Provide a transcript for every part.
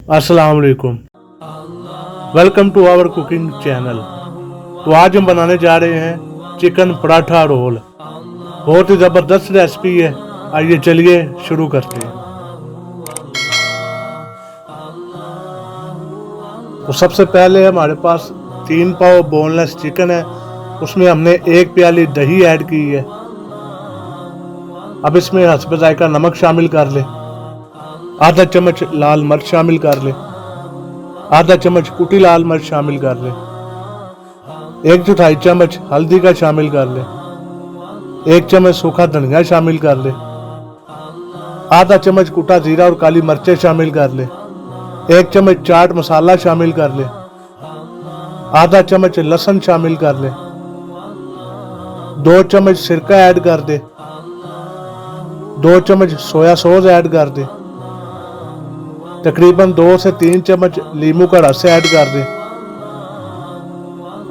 अस्सलाम वालेकुम। Welcome to our cooking channel. तो आज हम बनाने जा रहे हैं चिकन पराठा रोल। बहुत ही ज़बरदस्त रेसिपी है। आइए चलिए शुरू करते हैं। तो सबसे पहले हमारे पास 3 पाव बोनलेस चिकन है। उसमें हमने 1 प्याली दही ऐड की है। अब इसमें हस्ब जायका नमक शामिल कर ले, आधा चम्मच लाल मिर्च शामिल कर ले, आधा चम्मच कुटी लाल मिर्च शामिल कर ले, 1/4 चम्मच हल्दी का शामिल कर ले, 1 चम्मच सूखा धनिया शामिल कर ले, आधा चम्मच कुटा जीरा और काली मिर्चें शामिल कर ले, 1 चम्मच चाट मसाला शामिल कर ले, आधा चम्मच लहसुन शामिल कर ले, 2 चम्मच सिरका ऐड कर दे, 2 चम्मच सोया सॉस ऐड कर दे, तकरीबन 2 से 3 चम्मच नींबू का रस ऐड कर दे।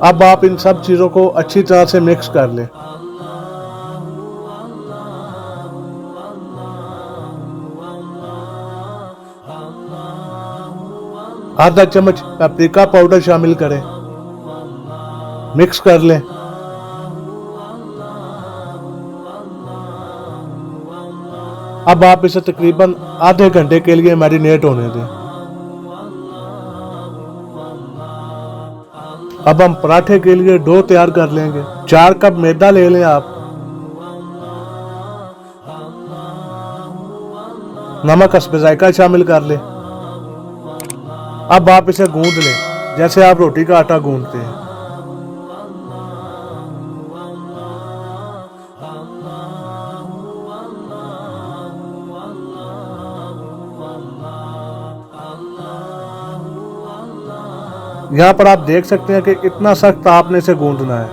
अब आप इन सब चीज़ों को अच्छी तरह से मिक्स कर लें। आधा चम्मच पेपरिका पाउडर शामिल करें, मिक्स कर लें। अब आप इसे तकरीबन आधे घंटे के लिए मैरिनेट होने दें। अब हम पराठे के लिए डो तैयार कर लेंगे। 4 कप मैदा ले लें आप। नमक हस्ब जायका शामिल कर लें। अब आप इसे गूंद लें जैसे आप रोटी का आटा गूंदते हैं। यहाँ पर आप देख सकते हैं कि कितना सख्त आपने इसे गूंदना है।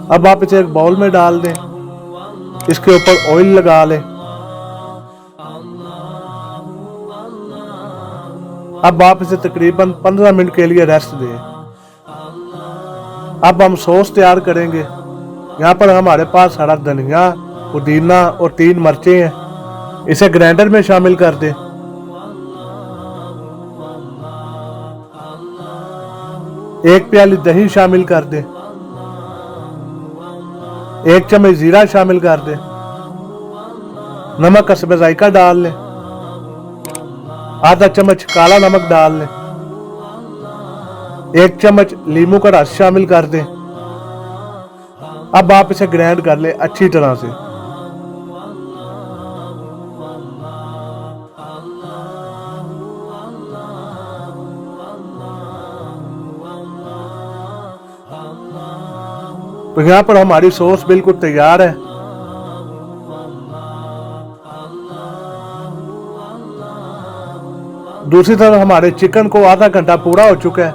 अब आप इसे एक बाउल में डाल दें, इसके ऊपर ऑयल लगा लें। अब आप इसे तकरीबन 15 मिनट के लिए रेस्ट दें। अब हम सॉस तैयार करेंगे। यहाँ पर हमारे पास हरा धनिया, पुदीना और 3 मिर्चें हैं। इसे ग्राइंडर में शामिल कर दें। 1 प्याली दही शामिल कर दें, 1 चम्मच जीरा शामिल कर दें, नमक हस्ब जायका डाल लें, आधा चम्मच काला नमक डाल लें, 1 चम्मच नींबू का रस शामिल कर दें। अब आप इसे ग्राइंड कर लें अच्छी तरह से। तो यहाँ पर हमारी सॉस बिल्कुल तैयार है। दूसरी तरफ हमारे चिकन को आधा घंटा पूरा हो चुका है।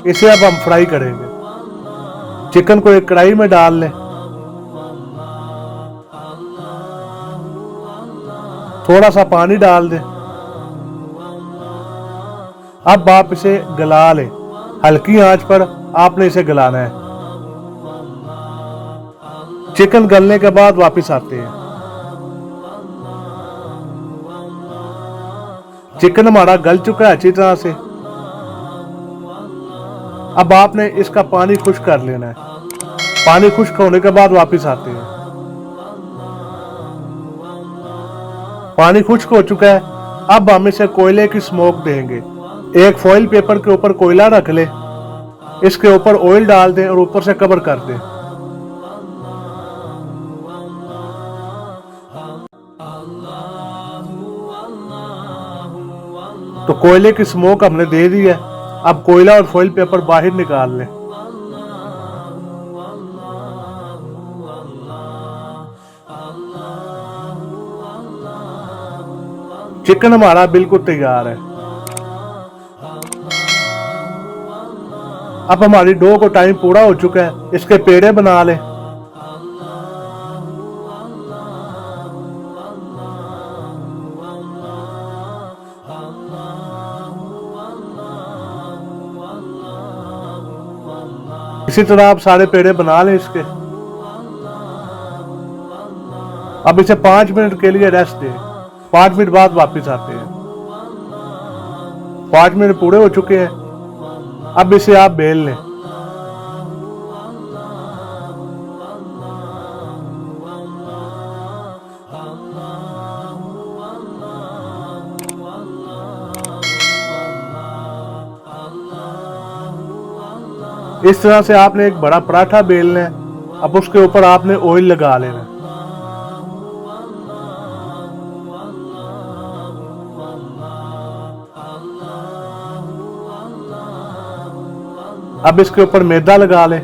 इसे अब हम फ्राई करेंगे। चिकन को एक कढ़ाई में डाल लें, थोड़ा सा पानी डाल दें। अब आप इसे गला लें। हल्की आंच पर आपने इसे गलाना है। चिकन गलने के बाद वापस आते हैं। चिकन हमारा गल चुका है अच्छी तरह से। अब आपने इसका पानी खुश्क कर लेना है। पानी खुश्क होने के बाद वापस आते हैं। पानी खुश्क हो चुका है। अब हम इसे कोयले की स्मोक देंगे। एक फॉइल पेपर के ऊपर कोयला रख ले, इसके ऊपर ऑयल डाल दें और ऊपर से कवर कर दें। तो कोयले की स्मोक हमने दे दी है। अब कोयला और फॉइल पेपर बाहर निकाल लें। चिकन हमारा बिल्कुल तैयार है। अब हमारी डो को टाइम पूरा हो चुका है। इसके पेड़े बना लें। इसी तरह आप सारे पेड़े बना लें इसके। अब इसे 5 मिनट के लिए रेस्ट दें। 5 मिनट बाद वापस आते हैं। 5 मिनट पूरे हो चुके हैं। अब इसे आप बेल लें। इस तरह से आपने एक बड़ा पराठा बेलना है। अब उसके ऊपर आपने ऑयल लगा लेना है। अब इसके ऊपर मैदा लगा लें।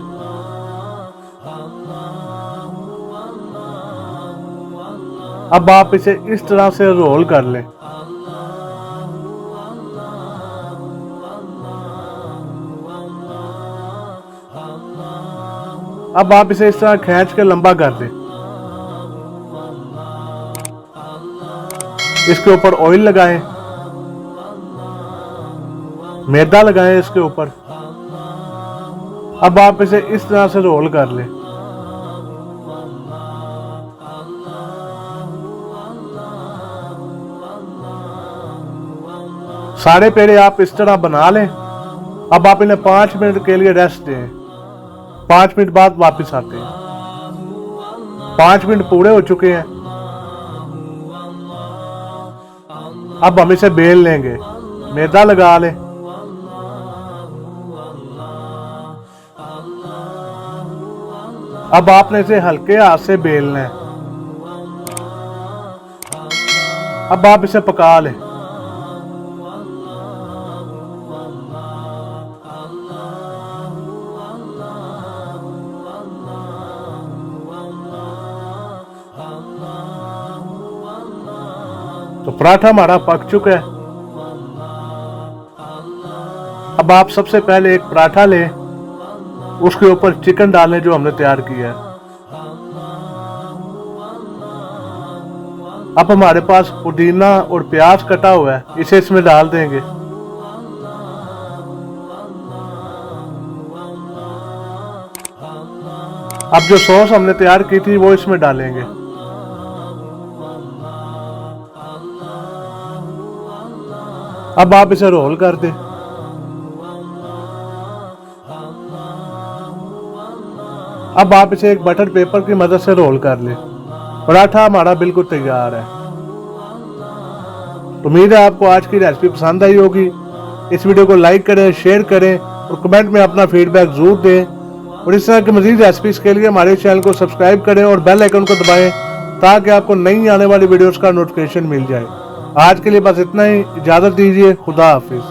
अब आप इसे इस तरह से रोल कर लें। अब आप इसे इस तरह खींच के लंबा कर दें। इसके ऊपर ऑयल लगाएं, मैदा लगाएं इसके ऊपर। अब आप इसे इस तरह से रोल कर लें। सारे पेड़े आप इस तरह बना लें। अब आप इन्हें 5 मिनट के लिए रेस्ट दें। 5 मिनट बाद वापस आते हैं। 5 मिनट पूरे हो चुके हैं। अब हम इसे बेल लेंगे। मैदा लगा लें। अब आपने इसे हल्के हाथ से बेलना है। अब आप इसे पका लें। तो पराठा हमारा पक चुका है। अब आप सबसे पहले एक पराठा लें, उसके ऊपर चिकन डालें जो हमने तैयार किया है। अब हमारे पास पुदीना और प्याज कटा हुआ है, इसे इसमें डाल देंगे। अब जो सॉस हमने तैयार की थी वो इसमें डालेंगे। अब आप इसे रोल कर दें। अब आप इसे एक बटर पेपर की मदद से रोल कर लें। पराठा हमारा बिल्कुल तैयार है। उम्मीद है आपको आज की रेसिपी पसंद आई होगी। इस वीडियो को लाइक करें, शेयर करें और कमेंट में अपना फीडबैक जरूर दें। और इस तरह की मज़ीद रेसिपीज के लिए हमारे चैनल को सब्सक्राइब करें और बेल आइकन को दबाएं ताकि आपको नई आने वाली वीडियोस का नोटिफिकेशन मिल जाए। आज के लिए बस इतना ही। इजाज़त दीजिए। खुदा हाफिज।